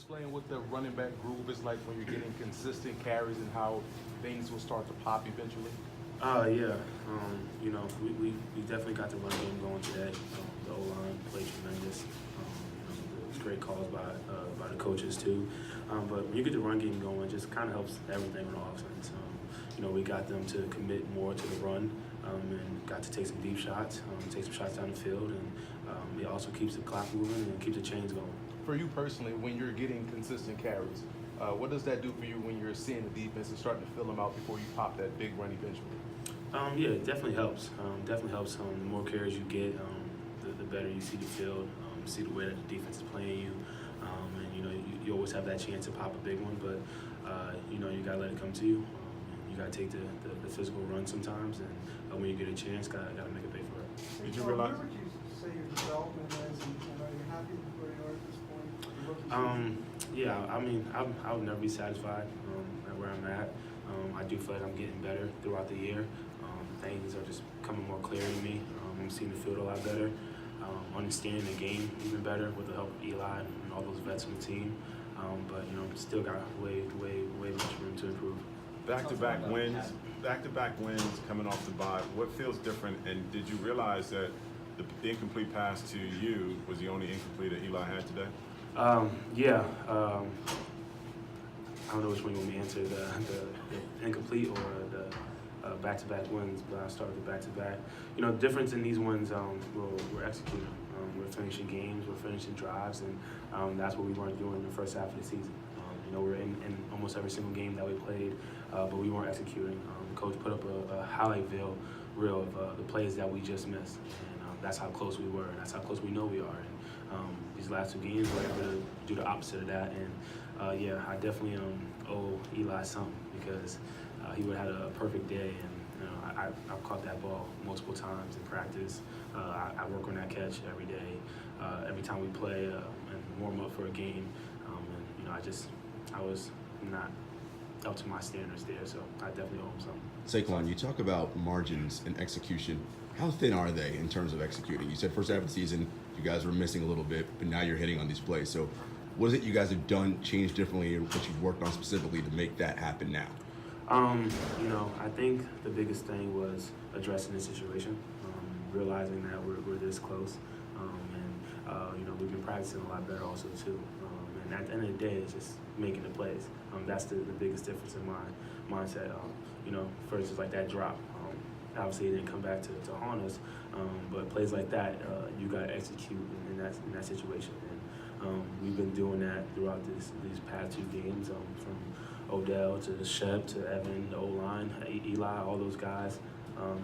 explain what the running back groove is like when you're getting consistent carries and how things will start to pop eventually? Yeah. We definitely got the run game going today. The O-line played tremendous. It's great calls by the coaches too. But when you get the run game going, it just kind of helps everything on offense. We got them to commit more to the run and got to take some deep shots, take some shots down the field, and it also keeps the clock moving and keeps the chains going. For you personally, when you're getting consistent carries, what does that do for you when you're seeing the defense and starting to fill them out before you pop that big run eventually? Yeah, it definitely helps. Definitely helps. The more carries you get, the better you see the field, see the way that the defense is playing you, and you always have that chance to pop a big one, but you gotta let it come to you. You gotta take the physical run sometimes, and when you get a chance, gotta make it pay for it. Did you realize? Where would you say your development is, and are you happy with where you are at this point? Yeah, I mean, I would never be satisfied at where I'm at. I do feel like I'm getting better throughout the year. Things are just coming more clear to me. I'm seeing the field a lot better, understanding the game even better with the help of Eli and all those vets on the team. But still got way much room to improve. Back-to-back wins coming off the bye. What feels different? And did you realize that the incomplete pass to you was the only incomplete that Eli had today? Yeah. I don't know which one you want me to answer, the incomplete or the back-to-back wins, but I'll start with the back-to-back. The difference in these ones, we're executing. We're finishing games, we're finishing drives, and that's what we weren't doing in the first half of the season. We're in almost every single game that we played, but we weren't executing. The coach put up a highlight reel of the plays that we just missed, and that's how close we were, and that's how close we know we are. And these last two games, we're able to do the opposite of that, and yeah, I definitely owe Eli something because he would have had a perfect day, and I've caught that ball multiple times in practice. I work on that catch every day, every time we play and warm up for a game, and I was not up to my standards there, so I definitely owe him something. Saquon, you talk about margins and execution. How thin are they in terms of executing? You said first half of the season, you guys were missing a little bit, but now you're hitting on these plays. So what is it you guys have done, changed differently, or what you've worked on specifically to make that happen now? I think the biggest thing was addressing the situation, realizing that we're this close, and we've been practicing a lot better also too. And at the end of the day, it's just making the plays. That's the biggest difference in my mindset. First is like that drop. Obviously, it didn't come back to haunt us, but plays like that, you got to execute in that situation. And we've been doing that throughout these past two games, from Odell to Shep to Evan, the O-line, Eli, all those guys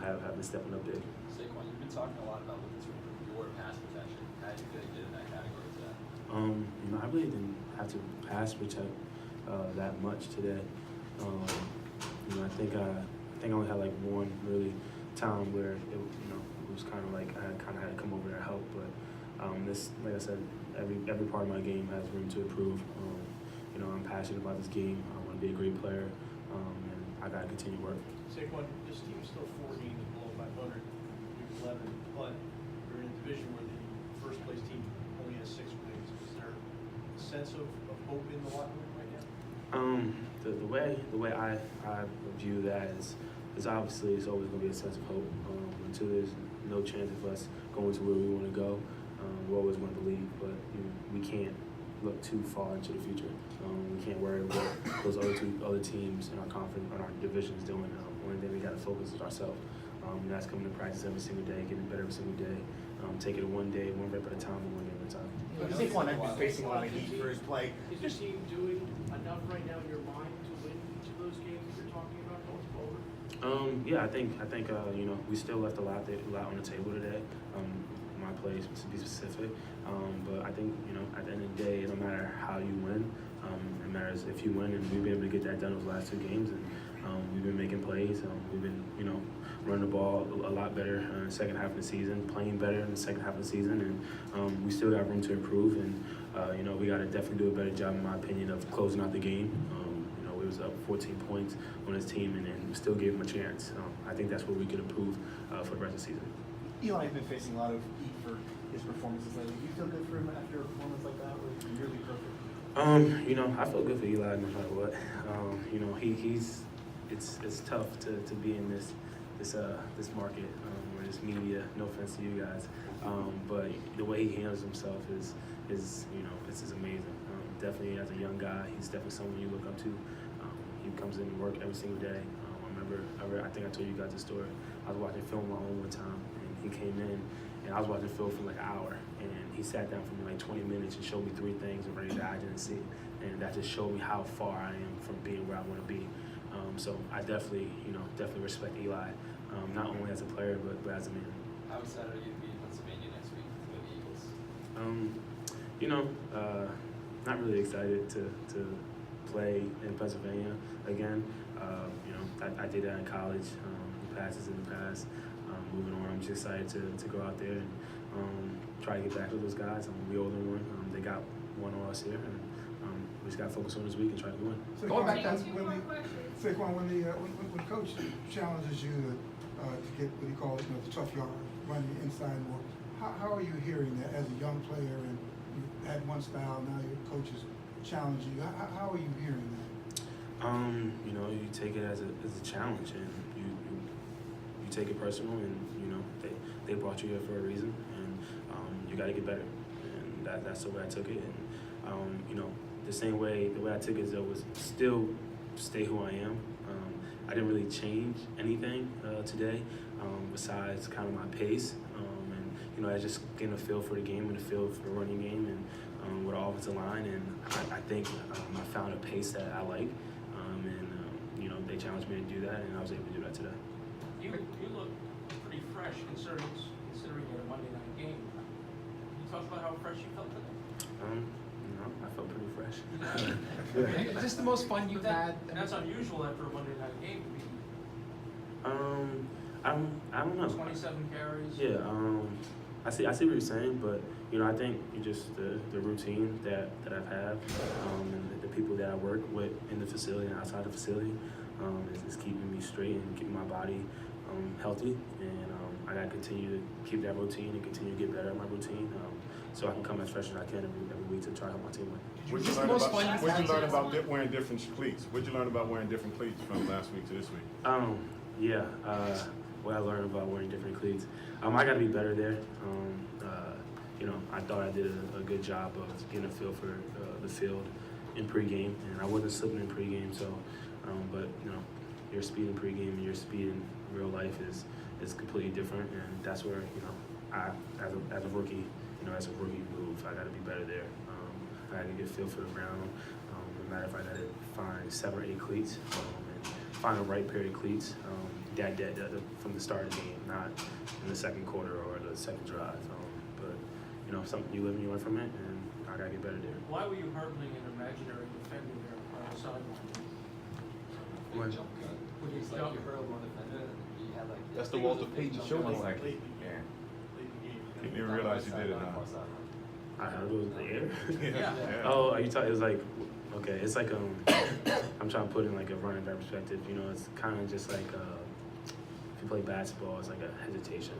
have been stepping up big. Saquon, you've been talking a lot about looking to improve your pass protection. How do you feel you did in that category today? I really didn't have to pass protect that much today. I think I only had like one really time where it was kind of like I kind of had to come over there and help. But this, like I said, every part of my game has room to improve. I'm passionate about this game. I want to be a great player, and I got to continue working. Saquon, this team is still 4 games below 500. You're 11, but you're in a division where the first place team only has 6 wins. Is there a sense of hope in the locker room right now? The way I view that is obviously it's always going to be a sense of hope. Until there's no chance of us going to where we want to go, we always want to believe, but we can't look too far into the future. We can't worry about those other teams in our conference, in our divisions doing. One thing we got to focus is ourselves. That's coming to practice every single day, getting better every single day, take it one day, one rep at a time, and one game at a time. Saquon has been facing a lot of heat for his play. Is your team doing enough right now in your mind to win each of those games that you're talking about going forward? Yeah, I think we still left a lot on the table today. My plays to be specific, but I think at the end of the day, no matter how you win, it matters if you win, and we've been able to get that done those last 2 games, and we've been making plays. We've been running the ball a lot better in the second half of the season, playing better in the second half of the season, and we still got room to improve, and we got to definitely do a better job, in my opinion, of closing out the game. We was up 14 points on his team, and we still gave him a chance. I think that's what we could improve for the rest of the season. Eli's been facing a lot of heat for his performances lately. Do you feel good for him after a performance like that, where he's nearly perfect? You know, I feel good for Eli no matter what. You know, it's tough to be in this market or this media. No offense to you guys, but the way he handles himself is you know, it's amazing. Definitely as a young guy, he's definitely someone you look up to. He comes in and work every single day. I think I told you guys the story. I was watching film on my own one time, and he came in, and I was watching film for like an hour, and he sat down for me like 20 minutes and showed me 3 things and that I didn't see, and that just showed me how far I am from being where I want to be. So I definitely respect Eli, not only as a player but as a man. How excited are you to be in Pennsylvania next week for the Eagles? You know, not really excited to play in Pennsylvania again. You know, I did that in college. Passes in the past. Moving on, I'm just excited to go out there and try to get back with those guys. We owe them one. They got one on us here, and we just got to focus on this week and try to win. So going back to Saquon, when coach challenges you to get what he calls the tough yard, running inside more, how are you hearing that as a young player and you had one style, now your coach is challenging you? How are you hearing that? You know, you take it as a challenge, and you take it personal, and you know they brought you here for a reason, and you got to get better, and that's the way I took it. And you know, the way I took it was still stay who I am. I didn't really change anything today, besides kind of my pace, and you know, I just getting a feel for the game and a feel for the running game, and with the offensive line, and I think I found a pace that I like, and you know, they challenged me to do that, and I was able to do that today. You look pretty fresh considering it a Monday night game. Can you talk about how fresh you felt today? You know, I felt pretty fresh. Is this the most fun you've had? That's unusual after a Monday night game. I don't know. 27 carries. Yeah, I see what you're saying, but you know, I think just the routine that I've had, and the people that I work with in the facility and outside the facility, is keeping me straight and keeping my body healthy, and I gotta continue to keep that routine and continue to get better at my routine, so I can come as fresh as I can every week to try to help my team win. What'd you learn about wearing different cleats? What'd you learn about wearing different cleats from last week to this week? What I learned about wearing different cleats, I got to be better there. You know, I thought I did a good job of getting a feel for the field in pregame, and I wasn't slipping in pregame. So, but you know, your speed in pregame and your speed in real life is completely different, and that's where, you know, as a rookie, you know, as a rookie move, I got to be better there. I got to get a feel for the ground. No matter if I got to find 7 or 8 cleats, and find the right pair of cleats. From the start of the game, not in the second quarter or the second drive. But you know, something you live and you learn from it, and I gotta get better there. Why were you hurdling an imaginary defender there on the sideline? When? It's like you hurled one defender, and you had like. That's the Walter Payton show. Late in the game. You didn't realize you did it, huh? I heard it was in the air. Yeah. Oh, are you talking? It was like, okay, it's like I'm trying to put in like a running back perspective. You know, it's kind of just like if you play basketball, it's like a hesitation.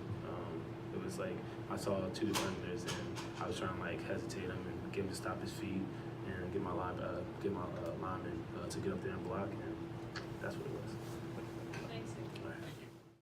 It was like I saw 2 defenders, and I was trying to like hesitate him and get him to stop his feet and get my lineman to get up there and block, and that's what it was.